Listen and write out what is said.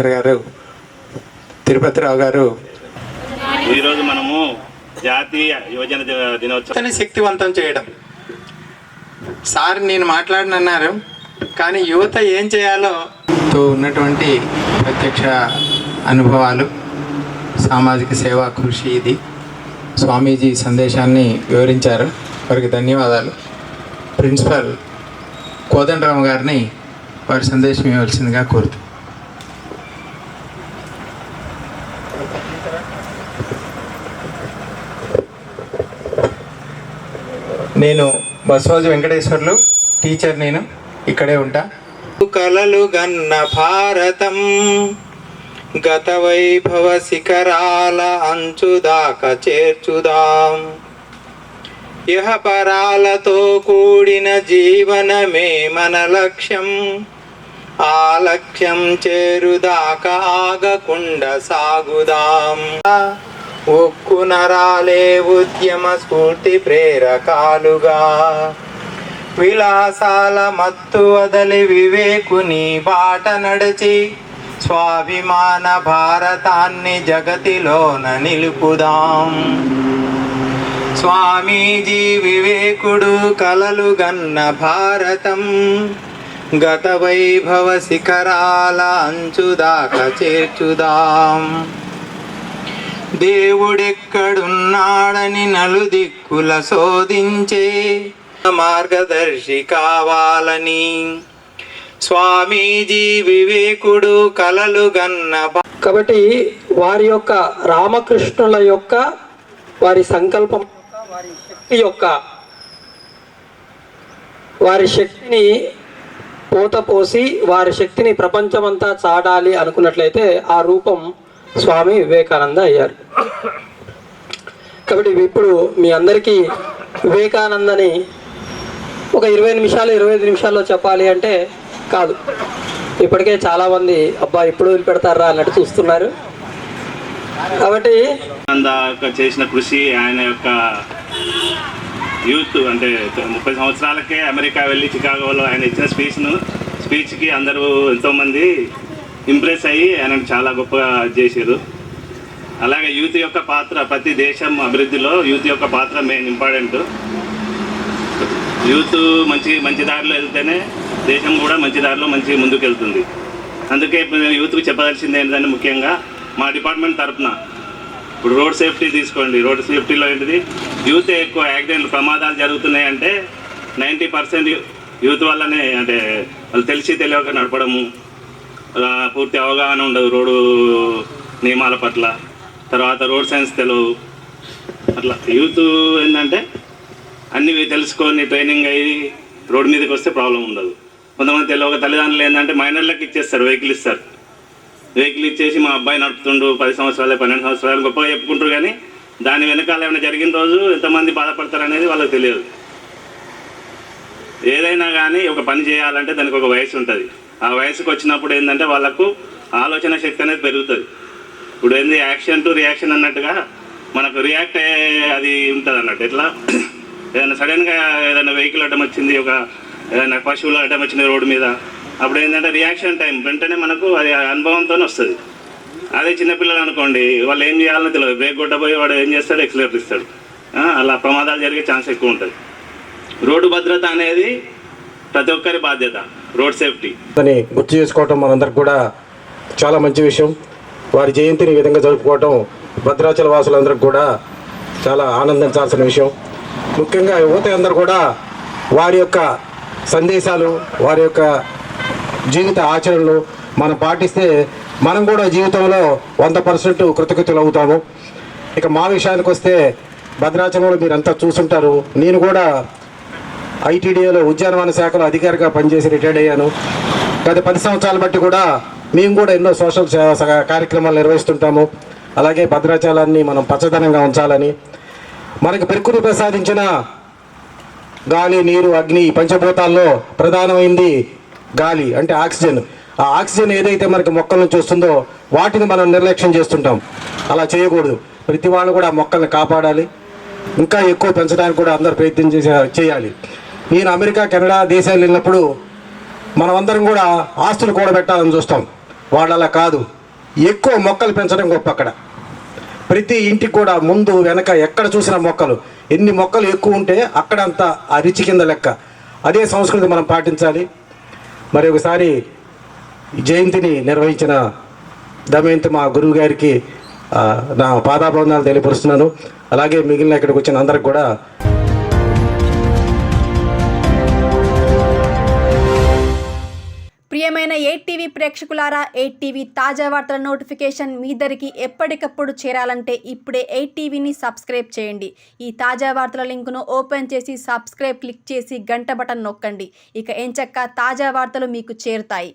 Professor గారు తిరుపతిరావు గారు ఈరోజు మనము జాతీయ యువజన దినోత్సవాన్ని శక్తివంతం చేయడం. సార్ నేను మాట్లాడనన్నారు, కానీ యువత ఏం చేయాలో ఉన్నటువంటి ప్రత్యక్ష అనుభవాలు, సామాజిక సేవా కృషి, ఇది స్వామీజీ సందేశాన్ని వివరించారు. వారికి ధన్యవాదాలు. ప్రిన్సిపల్ కోదండరామ్ గారిని వారి సందేశం ఇవ్వాల్సిందిగా కోరుతూ. నేను బసవాజు వెంకటేశ్వర్లు, టీచర్. నేను ఇక్కడే ఉంటా. కలలు గన్న భారతం గత వైభవ శిఖరాల అంచుదాకా చేర్చుదాం. ఇహపరాలతో కూడిన జీవనమే మన లక్ష్యం. ఆ లక్ష్యం చేరుదాకా ఆగకుండా సాగుదాం. ఒక్కు నరాలే ఉద్యమ స్ఫూర్తి ప్రేరకాలుగా, విలాసాల మత్తు వదలి వివేకుని బాట నడిచి స్వాభిమాన భారతాన్ని జగతిలోన నిలుపుదాం. స్వామీజీ వివేకుడు కలలు గన్న భారతం గత వైభవ శిఖరాల అంచుదాకా చేర్చుదాం. దేవుడెక్కడున్నాడని నలుదిక్కుల శోధించే మార్గదర్శి కావాలని స్వామీజీ వివేకుడు కలలు గన్న. కాబట్టి వారి యొక్క రామకృష్ణుల యొక్క వారి సంకల్పం, వారి శక్తి యొక్క వారి శక్తిని పోతపోసి వారి శక్తిని ప్రపంచమంతా చాటాలి అనుకున్నట్లయితే ఆ రూపం స్వామి వివేకానంద అయ్యారు. కాబట్టి ఇప్పుడు మీ అందరికీ వివేకానందని ఒక 20 నిమిషాలు 25 నిమిషాల్లో చెప్పాలి అంటే కాదు. ఇప్పటికే చాలామంది అబ్బా ఇప్పుడు వదిలిపెడతారా అన్నట్టు చూస్తున్నారు. కాబట్టి చేసిన కృషి, ఆయన యొక్క యూత్ అంటే 30 సంవత్సరాలకే అమెరికా వెళ్ళి చికాగోలో ఆయన ఇచ్చిన స్పీచ్కి అందరూ ఎంతోమంది ఇంప్రెస్ అయ్యి ఆయనకు చాలా గొప్పగా చేశారు. అలాగే యూత్ యొక్క పాత్ర, ప్రతి దేశం అభివృద్ధిలో యూత్ యొక్క పాత్ర మెయిన్ ఇంపార్టెంట్. యూత్ మంచి దారిలో వెళ్తేనే దేశం కూడా మంచి దారిలో ముందుకు వెళ్తుంది. అందుకే ఇప్పుడు నేను యూత్కి చెప్పదలసింది ఏంటంటే, ముఖ్యంగా మా డిపార్ట్మెంట్ తరఫున ఇప్పుడు రోడ్ సేఫ్టీ తీసుకోండి. రోడ్ సేఫ్టీలో ఏంటిది, యూత్ ఎక్కువ యాక్సిడెంట్లు, ప్రమాదాలు జరుగుతున్నాయంటే 90% యూత్ వల్లనే. అంటే వాళ్ళు తెలియక నడపడము, పూర్తి అవగాహన ఉండదు రోడ్డు నియమాల పట్ల, తర్వాత రోడ్ సైన్స్ తెలియదు. అట్లా యూత్ ఏంటంటే అన్నీ తెలుసుకొని ట్రైనింగ్ అయ్యి రోడ్డు మీదకి వస్తే ప్రాబ్లం ఉండదు. కొంతమంది తెలియక తల్లిదండ్రులు ఏంటంటే మైనర్లకు ఇచ్చేస్తారు, వెహికల్ ఇస్తారు. వెహికల్ ఇచ్చేసి మా అబ్బాయి నడుపుతుండు 10 సంవత్సరాలు 12 సంవత్సరాలు గొప్పగా చెప్పుకుంటారు, కానీ దాని వెనకాల ఏమైనా జరిగిన రోజు ఎంతమంది బాధపడతారు అనేది వాళ్ళకి తెలియదు. ఏదైనా కానీ ఒక పని చేయాలంటే దానికి ఒక వయసు ఉంటుంది. ఆ వయసుకు వచ్చినప్పుడు ఏంటంటే వాళ్ళకు ఆలోచన శక్తి అనేది పెరుగుతుంది. ఇప్పుడు ఏంది యాక్షన్ టు రియాక్షన్ అన్నట్టుగా మనకు రియాక్ట్ అయ్యే అది ఉంటుంది అన్నట్టు. ఎట్లా ఏదైనా సడన్గా ఏదైనా వెహికల్ అడ్డం వచ్చింది, ఏదైనా పశువులు అడ్డం వచ్చింది రోడ్డు మీద, అప్పుడు ఏంటంటే రియాక్షన్ టైం వెంటనే మనకు అది అనుభవంతోనే వస్తుంది. అదే చిన్నపిల్లలు అనుకోండి, వాళ్ళు ఏం చేయాలని తెలియదు, బ్రేక్ కొట్టబోయి వాడు ఏం చేస్తాడు, ఎక్సిలేటర్ ఇస్తాడు. అలా ప్రమాదాలు జరిగే ఛాన్స్ ఎక్కువ ఉంటుంది. రోడ్డు భద్రత అనేది ప్రతి ఒక్కరి బాధ్యత, రోడ్ సేఫ్టీ అని గుర్తు చేసుకోవటం మనందరికి కూడా చాలా మంచి విషయం. వారి జయంతిని ఈ విధంగా జరుపుకోవటం భద్రాచల వాసులందరికీ కూడా చాలా ఆనందించాల్సిన విషయం. ముఖ్యంగా యువత అందరూ కూడా వారి యొక్క సందేశాలు, వారి యొక్క జీవిత ఆచరణలు మనం పాటిస్తే మనం కూడా జీవితంలో 100% కృతజ్ఞతలు అవుతాము. ఇక మా విషయానికి వస్తే భద్రాచలంలో మీరంతా చూసుంటారు. నేను కూడా ఐటీడీఏలో ఉద్యానవన శాఖలో అధికారిగా పనిచేసి రిటైర్డ్ అయ్యాను. గత 10 సంవత్సరాల బట్టి కూడా మేము కూడా ఎన్నో సోషల్ కార్యక్రమాలు నిర్వహిస్తుంటాము. అలాగే భద్రాచలాన్ని మనం పచ్చదనంగా ఉంచాలని, మనకు ప్రకృతి ప్రసాదించిన గాలి, నీరు, అగ్ని, పంచభూతాల్లో ప్రధానమైంది గాలి అంటే ఆక్సిజన్. ఆ ఆక్సిజన్ ఏదైతే మనకి మొక్కల నుంచి వస్తుందో వాటిని మనం నిర్లక్ష్యం చేస్తుంటాం. అలా చేయకూడదు. ప్రతి వాళ్ళు కూడా మొక్కల్ని కాపాడాలి, ఇంకా ఎక్కువ పెంచడానికి కూడా అందరూ ప్రయత్నం చేయాలి. నేను అమెరికా, కెనడా దేశాలు వెళ్ళినప్పుడు మనమందరం కూడా ఆస్తులు కూడబెట్టాలని చూస్తాం. వాళ్ళు అలా కాదు, ఎక్కువ మొక్కలు పెంచడం గొప్ప. అక్కడ ప్రతి ఇంటికి కూడా ముందు వెనక ఎక్కడ చూసిన మొక్కలు, ఎన్ని మొక్కలు ఎక్కువ ఉంటే అక్కడంతా ఆ రుచి కింద లెక్క. అదే సంస్కృతి మనం పాటించాలి. మరి ఒకసారి జయంతిని నిర్వహించిన దమయంతి మా గురువు గారికి నా పాదాభివందనాలు తెలియపరుస్తున్నాను. అలాగే మిగిలిన ఇక్కడికి వచ్చిన అందరికి కూడా. ప్రియమైన 8TV ప్రేక్షకులారా, 8TV తాజా వార్తల నోటిఫికేషన్ మీ దరికి ఎప్పటికప్పుడు చేరాలంటే ఇప్పుడే 8TVని సబ్స్క్రైబ్ చేయండి. ఈ తాజా వార్తల లింకును ఓపెన్ చేసి సబ్స్క్రైబ్ క్లిక్ చేసి గంట బటన్ నొక్కండి. ఇక ఎంచక్కా తాజా వార్తలు మీకు చేరుతాయి.